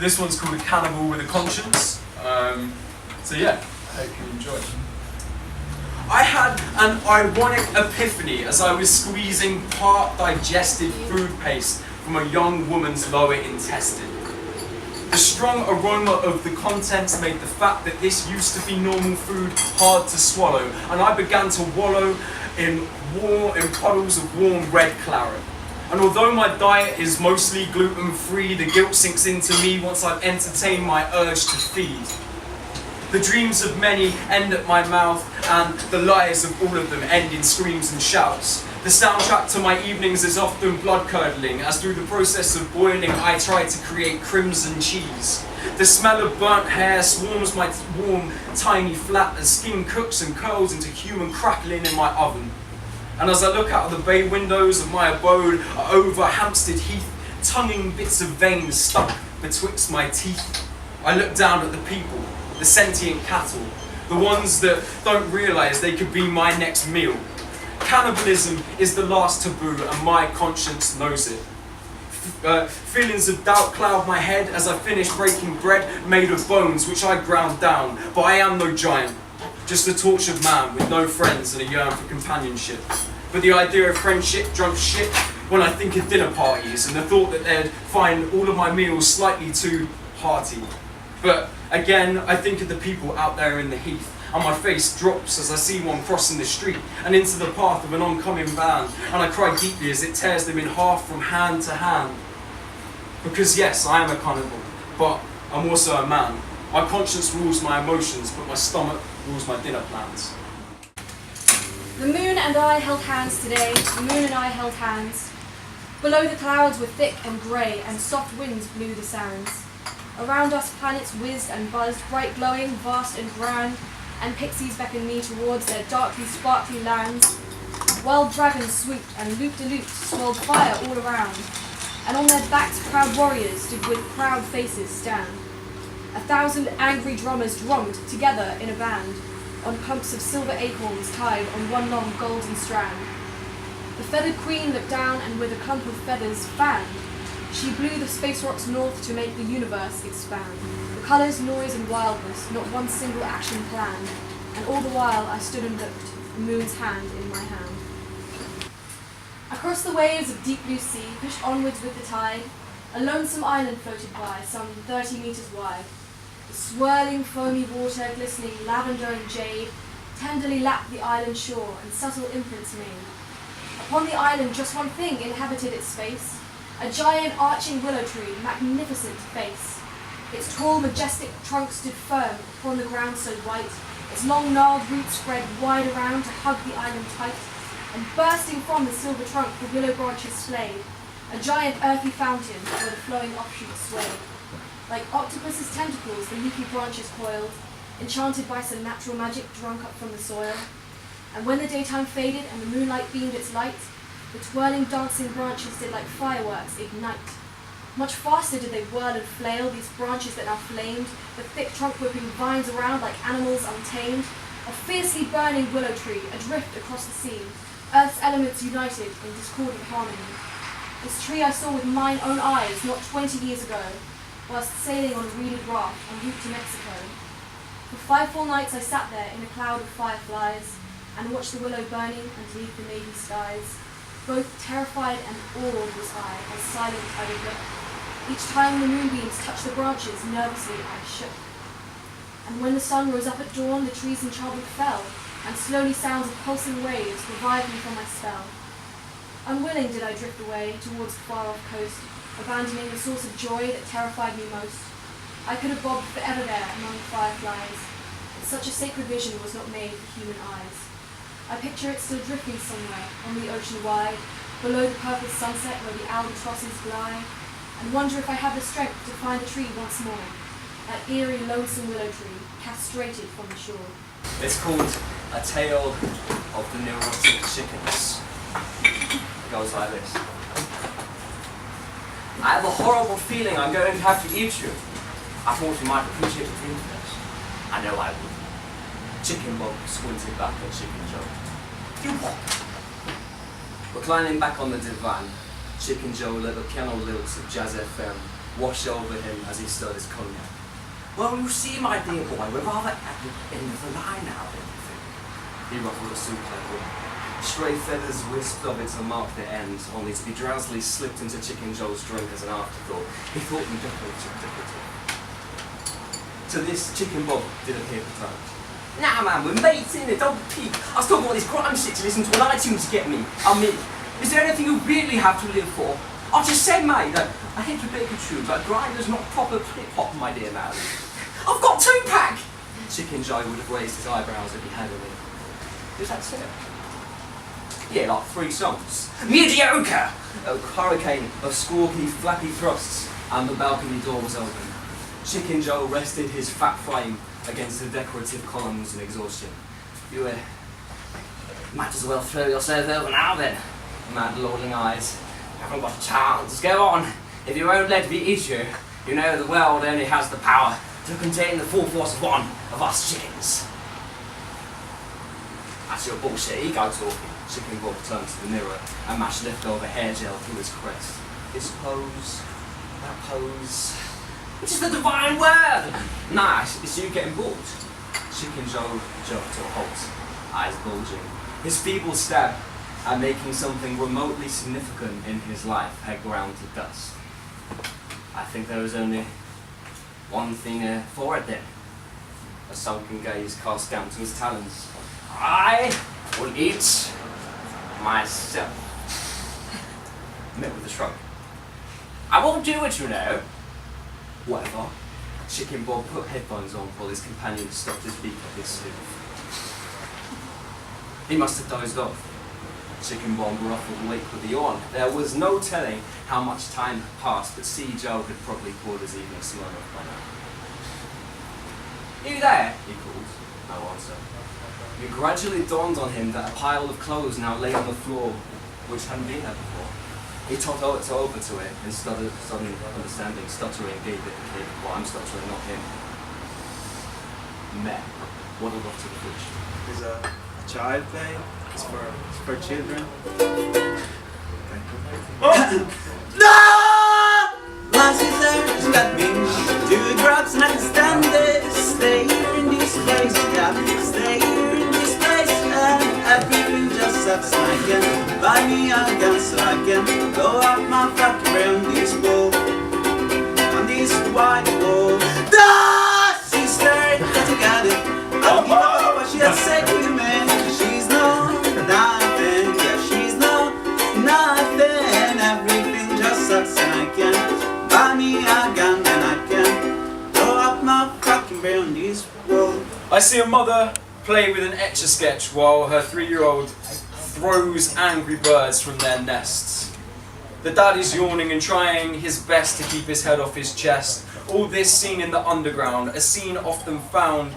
This one's called A Cannibal with a Conscience. So yeah, I hope you enjoy. I had an ironic epiphany as I was squeezing part digested food paste from a young woman's lower intestine. The strong aroma of the contents made the fact that this used to be normal food hard to swallow, and I began to wallow in puddles of warm red claret. And although my diet is mostly gluten-free, the guilt sinks into me once I've entertained my urge to feed. The dreams of many end at my mouth, and the lies of all of them end in screams and shouts. The soundtrack to my evenings is often blood-curdling, as through the process of boiling I try to create crimson cheese. The smell of burnt hair swarms my warm, tiny flat as skin cooks and curls into human crackling in my oven. And as I look out of the bay windows of my abode over Hampstead Heath, tonguing bits of veins stuck betwixt my teeth, I look down at the people, the sentient cattle, the ones that don't realise they could be my next meal. Cannibalism is the last taboo, and my conscience knows it. Feelings of doubt cloud my head as I finish breaking bread made of bones which I ground down, but I am no giant. Just a tortured man with no friends and a yearn for companionship. But the idea of friendship drunk shit when I think of dinner parties and the thought that they'd find all of my meals slightly too hearty. But again, I think of the people out there in the heath, and my face drops as I see one crossing the street and into the path of an oncoming van, and I cry deeply as it tears them in half from hand to hand. Because yes, I am a cannibal, but I'm also a man. My conscience rules my emotions, but my stomach rules my dinner plans. The moon and I held hands today, the moon and I held hands. Below the clouds were thick and grey, and soft winds blew the sounds. Around us planets whizzed and buzzed, bright glowing, vast and grand, and pixies beckoned me towards their darkly sparkly lands. Wild dragons swooped and loop-de-loops swirled fire all around, and on their backs proud warriors did with proud faces stand. 1,000 angry drummers drummed together in a band, on clumps of silver acorns tied on one long golden strand. The feathered queen looked down and with a clump of feathers fanned, she blew the space rocks north to make the universe expand. The colours, noise and wildness, not one single action planned, and all the while I stood and looked, the moon's hand in my hand. Across the waves of deep blue sea, pushed onwards with the tide, a lonesome island floated by, some 30 metres wide. The swirling foamy water, glistening lavender and jade, tenderly lapped the island shore and subtle imprints made. Upon the island just one thing inhabited its space, a giant arching willow tree, magnificent to face. Its tall, majestic trunk stood firm upon the ground so white, its long gnarled roots spread wide around to hug the island tight, and bursting from the silver trunk the willow branches splayed, a giant earthy fountain where the flowing offshoots swayed. Like octopus's tentacles the leafy branches coiled, enchanted by some natural magic drunk up from the soil. And when the daytime faded and the moonlight beamed its light, the twirling dancing branches did like fireworks ignite. Much faster did they whirl and flail, these branches that now flamed, the thick trunk whipping vines around like animals untamed. A fiercely burning willow tree, adrift across the sea, Earth's elements united in discordant harmony. This tree I saw with mine own eyes not 20 years ago, whilst sailing on a reeded raft en route to Mexico. For 5 full nights I sat there in a cloud of fireflies, and watched the willow burning underneath the navy skies. Both terrified and awed was I, as silent I would look. Each time the moonbeams touched the branches, nervously I shook. And when the sun rose up at dawn, the trees enchantment fell, and slowly sounds of pulsing waves revived me from my spell. Unwilling did I drift away towards the far-off coast, abandoning the source of joy that terrified me most. I could have bobbed forever there among the fireflies, but such a sacred vision was not made for human eyes. I picture it still drifting somewhere on the ocean wide, below the purple sunset where the albatrosses glide, and wonder if I have the strength to find the tree once more, that eerie, lonesome willow tree, castrated from the shore. It's called A Tale of the Neurotic Chickens. It goes like this. I have a horrible feeling I'm going to have to eat you. I thought you might appreciate the dream first. I know I would. Chicken Bob squinted back at Chicken Joe. You what? Reclining back on the divan, Chicken Joe let the piano lyrics of Jazz FM wash over him as he stirred his cognac. Well, you see, my dear boy, we're rather at the end of the line now, don't you think? He ruffled a soup ladle. Stray feathers wisped of it to mark the end, only to be drowsily slipped into Chicken Joe's drink as an afterthought. He thought them decorative. To this, Chicken Bob did appear perturbed. Nah, man, we're mates, innit? Don't peek. I still got this crime shit to listen to on iTunes to get me. I mean, is there anything you really have to live for? I just said, mate, that I hate to break it to you, but Grinder's not proper hip-hop, my dear man. I've got 2-pack! Chicken Joe would have raised his eyebrows if he had any. Is that it? Yeah, like 3 songs. Mediocre! A hurricane of squawky, flappy thrusts, and the balcony door was open. Chicken Joe rested his fat frame against the decorative columns in exhaustion. You might as well throw yourself over now then, mad lordling eyes. Haven't got a chance. Go on. If you won't let me eat you, you know the world only has the power to contain the full force of one of us chickens. That's your bullshit ego talking. Chicken Bob turned to the mirror and mashed leftover hair gel through his crest. This pose, that pose, which is the divine word? Nah, it's you getting bored. Chicken Joe jerked to a halt, eyes bulging. His feeble stab at making something remotely significant in his life had ground to dust. I think there was only one thing for it then. A sunken gaze cast down to his talons. I will eat myself. Met with a shrug. I won't do it, you know. Whatever. Chicken Bob put headphones on while his companion stopped his beak up his sleeve. He must have dozed off. Chicken Bob ruffled awake with a yawn. There was no telling how much time had passed, but C. Joe had probably called his evening Smirnoff by now. You there? He called. No answer. It gradually dawned on him that a pile of clothes now lay on the floor, which hadn't been there before. He toddled over to it and suddenly understanding, stuttering, gave it a kick. Well, I'm stuttering, not him. Meh. Waddled off to the fridge. There's a child play. It's for children. No! My sister's got me do drugs and I can stand this. Stay here in this place, yeah. Stay here in this place, and everything just sucks. I can buy me a gun so I can blow up my fucking brain on this wall, on this white wall. No, sister, that you got it. I don't give a fuck what she has to say to you, man. She's nothing, yeah, she's nothing. Everything just sucks, and I can buy me a gun and I can blow up my fucking brain on this wall. I see a mother play with an Etch-a-Sketch while her 3-year-old throws angry birds from their nests. The dad is yawning and trying his best to keep his head off his chest. All this seen in the underground, a scene often found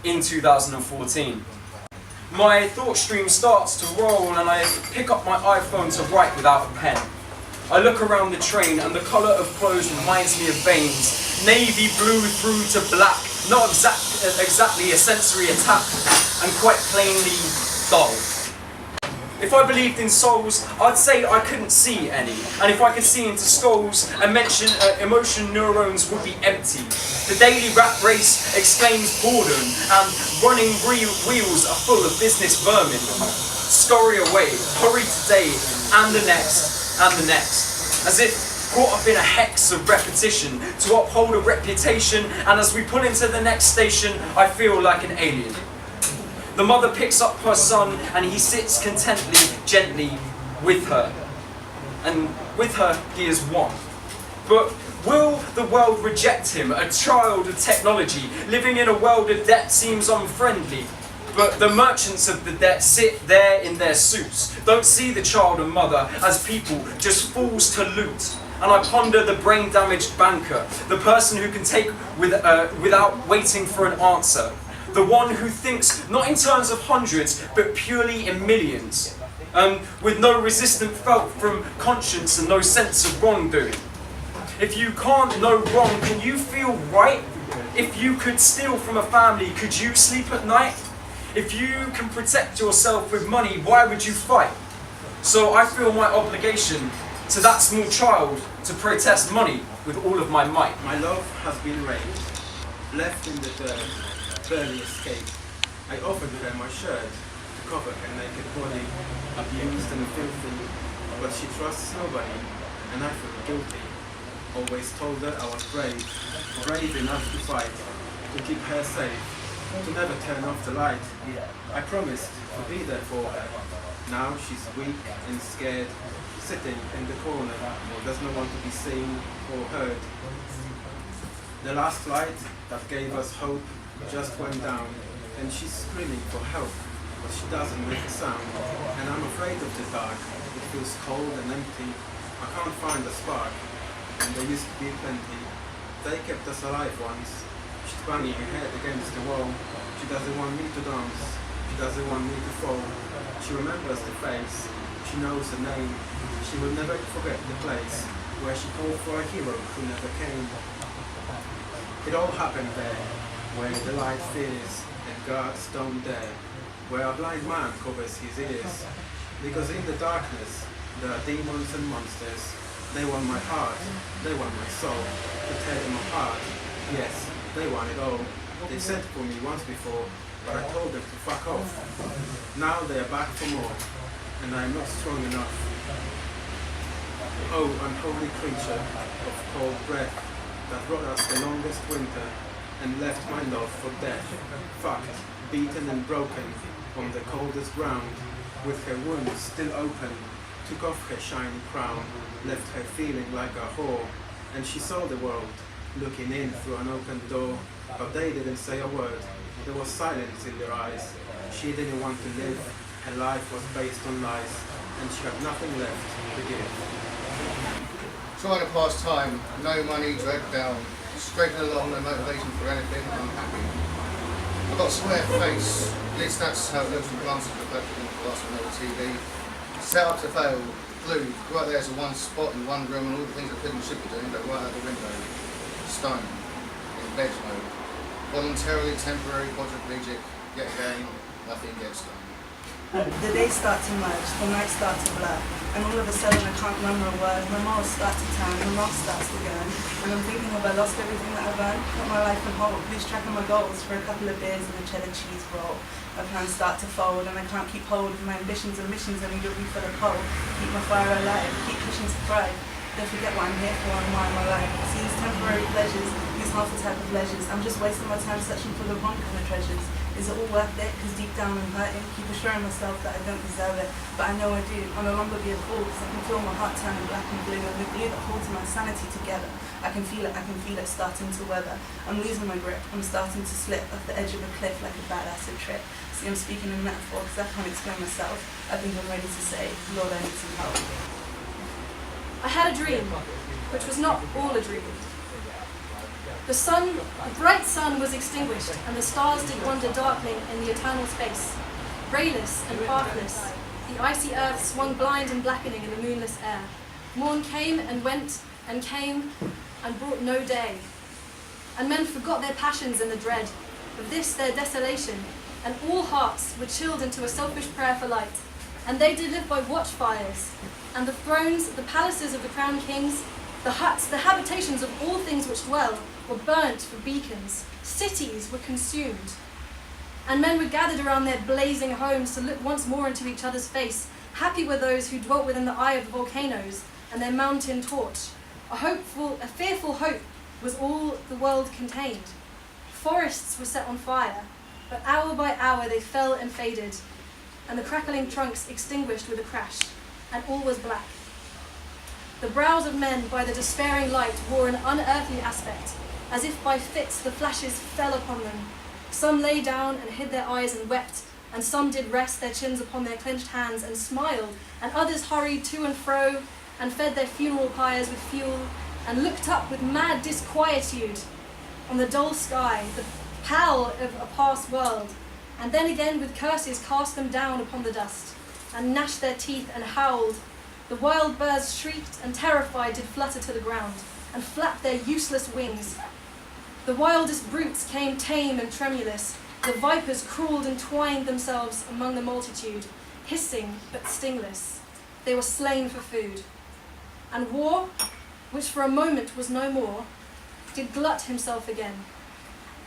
in 2014. My thought stream starts to roll and I pick up my iPhone to write without a pen. I look around the train and the colour of clothes reminds me of veins. Navy blue through to black, not exactly a sensory attack, and quite plainly dull. If I believed in souls, I'd say I couldn't see any, and if I could see into skulls, emotion neurons would be empty. The daily rat race exclaims boredom, and running wheels are full of business vermin. Scurry away, hurry today, and the next, and the next, as if caught up in a hex of repetition to uphold a reputation, and as we pull into the next station, I feel like an alien. The mother picks up her son and he sits contently, gently with her. And with her, he is one. But will the world reject him, a child of technology, living in a world of debt seems unfriendly? But the merchants of the debt sit there in their suits, don't see the child and mother as people, just fools to loot. And I ponder the brain-damaged banker, the person who can take without waiting for an answer. The one who thinks not in terms of hundreds, but purely in millions. With no resistance felt from conscience and no sense of wrongdoing. If you can't know wrong, can you feel right? If you could steal from a family, could you sleep at night? If you can protect yourself with money, why would you fight? So I feel my obligation to that small child to protest money with all of my might. My love has been raped, left in the dirt, barely escaped. I offered her my shirt to cover her naked body, abused and filthy, but she trusts nobody, and I feel guilty. Always told her I was brave enough to fight, to keep her safe, to never turn off the light. I promised to be there for her. Now she's weak and scared, sitting in the corner, does not want to be seen or heard. The last light that gave us hope just went down, and she's screaming for help, but she doesn't make a sound. And I'm afraid of the dark. It feels cold and empty. I can't find a spark, and there used to be plenty. They kept us alive once. She's banging her head against the wall. She doesn't want me to dance. She doesn't want me to fall. She remembers the face. She knows the name. She will never forget the place where she called for a hero who never came. It all happened there, where the light fears and guards don't dare, where a blind man covers his ears. Because in the darkness, there are demons and monsters. They want my heart, they want my soul, to tear them apart. Yes, they want it all. They sent for me once before, but I told them to fuck off. Now they are back for more, and I am not strong enough. Oh, unholy creature of cold breath, that brought us the longest winter, and left my love for death. Fucked, beaten and broken, on the coldest ground, with her wounds still open, took off her shiny crown, left her feeling like a whore, and she saw the world, looking in through an open door, but they didn't say a word. There was silence in their eyes. She didn't want to live, her life was based on lies, and she had nothing left to give. Trying to pass time, no money, dragged down, scraping along, no motivation for anything, unhappy. I've got a square face, at least that's how it looks from glances reflected in the glass of another TV. Set up to fail, glued, right there to one spot in one room, and all the things I could and should be doing go right out the window. Stone, in veg mode. Voluntarily temporary quadriplegic, yet again, nothing gets done. The days start to merge, the nights start to blur, and all of a sudden I can't remember a word. My morals start to turn, the loss starts to burn, and I'm thinking, have I lost everything that I've earned? Put my life on hold, lose track of my goals for a couple of beers and a cheddar cheese roll. My plans start to fold, and I can't keep hold of my ambitions and missions. I need a refill of coal, keep my fire alive, keep pushing to thrive. Don't forget what I'm here for and why I'm alive. See these temporary pleasures, these half the type of pleasures. I'm just wasting my time searching for the wrong kind of treasures. Is it all worth it? Because deep down I'm hurting. Keep assuring myself that I don't deserve it. But I know I do. I'll no longer be a fool because I can feel my heart turning black and blue. And the glue that holds my sanity together. I can feel it starting to weather. I'm losing my grip. I'm starting to slip off the edge of a cliff like a bad acid trip. See, I'm speaking in metaphor because I can't explain myself. I think I'm ready to say, Lord, I need some help. I had a dream, which was not all a dream. The bright sun was extinguished, and the stars did wander darkling in the eternal space. Rayless and pathless, the icy earth swung blind and blackening in the moonless air. Morn came and went and came and brought no day. And men forgot their passions and the dread of this their desolation, and all hearts were chilled into a selfish prayer for light. And they did live by watchfires, and the thrones, the palaces of the crowned kings, the huts, the habitations of all things which dwell, were burnt for beacons. Cities were consumed. And men were gathered around their blazing homes to look once more into each other's face. Happy were those who dwelt within the eye of the volcanoes and their mountain torch. A fearful hope was all the world contained. Forests were set on fire, but hour by hour they fell and faded, and the crackling trunks extinguished with a crash, and all was black. The brows of men by the despairing light wore an unearthly aspect, as if by fits the flashes fell upon them. Some lay down and hid their eyes and wept, and some did rest their chins upon their clenched hands and smiled, and others hurried to and fro, and fed their funeral pyres with fuel, and looked up with mad disquietude on the dull sky, the pall of a past world, and then again with curses cast them down upon the dust, and gnashed their teeth and howled. The wild birds shrieked, and terrified did flutter to the ground, and flapped their useless wings. The wildest brutes came tame and tremulous. The vipers crawled and twined themselves among the multitude, hissing but stingless. They were slain for food. And war which for a moment was no more, did glut himself again.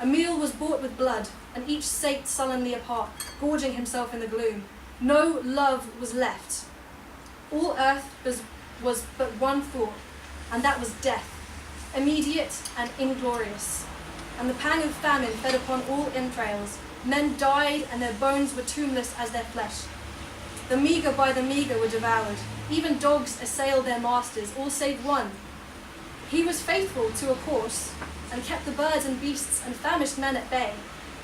A meal was bought with blood, and each sate sullenly apart, gorging himself in the gloom. No love was left. All earth was but one thought, and that was death, immediate and inglorious. And the pang of famine fed upon all entrails. Men died, and their bones were tombless as their flesh. The meagre by the meagre were devoured. Even dogs assailed their masters, all save one. He was faithful to a course, and kept the birds and beasts and famished men at bay,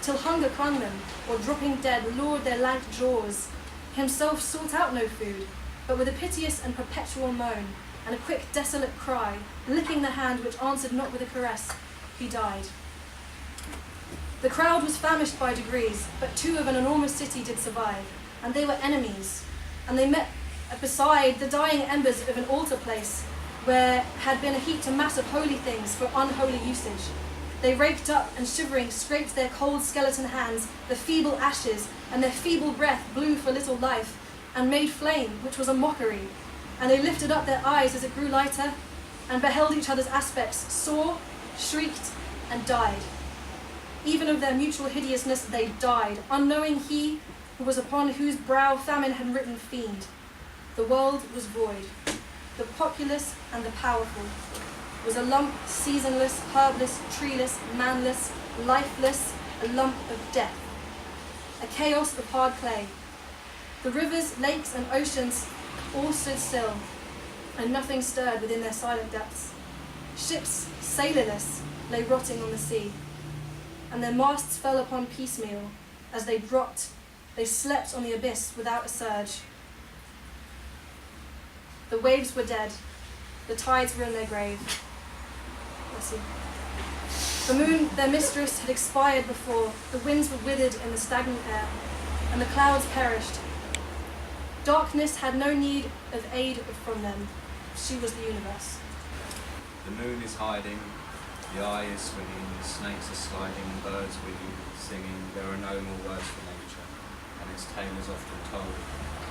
till hunger clung them, or dropping dead lured their lank jaws. Himself sought out no food, but with a piteous and perpetual moan, and a quick desolate cry, licking the hand which answered not with a caress, he died. The crowd was famished by degrees, but 2 of an enormous city did survive, and they were enemies, and they met beside the dying embers of an altar place, where had been a heaped a mass of holy things for unholy usage. They raked up and shivering scraped their cold skeleton hands, the feeble ashes, and their feeble breath blew for little life, and made flame, which was a mockery. And they lifted up their eyes as it grew lighter, and beheld each other's aspects, saw, shrieked, and died. Even of their mutual hideousness they died, unknowing he who was upon whose brow famine had written fiend. The world was void. The populous and the powerful was a lump, seasonless, herbless, treeless, manless, lifeless, a lump of death, a chaos of hard clay. The rivers, lakes, and oceans all stood still, and nothing stirred within their silent depths. Ships, sailorless, lay rotting on the sea, and their masts fell upon piecemeal. As they dropped, they slept on the abyss without a surge. The waves were dead. The tides were in their grave. Bless you. The moon, their mistress, had expired before. The winds were withered in the stagnant air, and the clouds perished. Darkness had no need of aid from them. She was the universe. The moon is hiding, the eye is swinging, the snakes are sliding, birds wigging, singing. There are no more words for nature, and its tale is often told.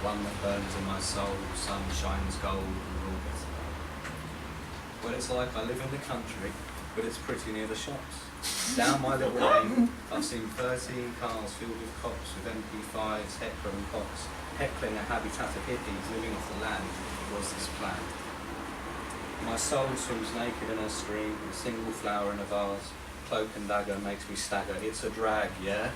One that burns in my soul, sun shines gold, and all gets low. Well, it's like I live in the country, but it's pretty near the shops. Down my little lane, I've seen 13 cars filled with cops with MP5s, heckling pots, heckling a habitat of hippies living off the land. Was this plan? My soul swims naked in a stream, a single flower in a vase. Cloak and dagger makes me stagger. It's a drag, yeah?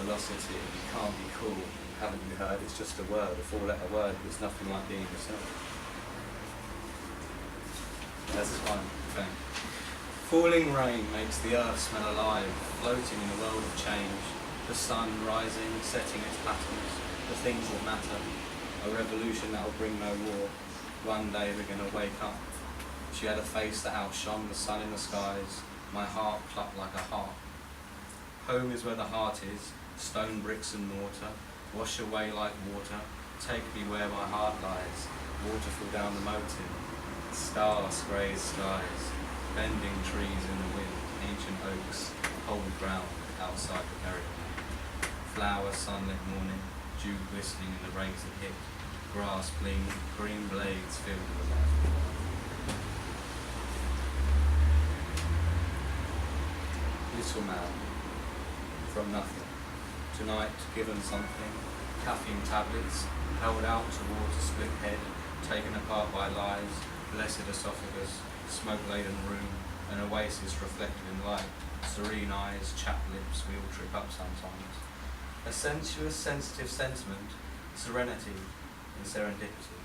Velocity, it can't be cool. Haven't you heard? It's just a word, a 4-letter word. It's nothing like being yourself. That's fine, okay. Falling rain makes the earth smell alive, floating in a world of change. The sun rising, setting its patterns, the things that matter. A revolution that will bring no war. One day we're going to wake up. She had a face that outshone the sun in the skies. My heart plucked like a harp. Home is where the heart is, stone bricks and mortar. Wash away like water, take me where my heart lies. Waterfall down the mountain, stars graze skies. Bending trees in the wind, ancient oaks hold ground outside the burial. Flower sunlit morning, dew glistening in the rays that hit. Grass bling, green blades filled with life. Little man, from nothing. Tonight, given something, caffeine tablets, held out towards a split head, taken apart by lies, blessed esophagus, smoke-laden room, an oasis reflected in light, serene eyes, chapped lips, we all trip up sometimes. A sensuous, sensitive sentiment, serenity and serendipity.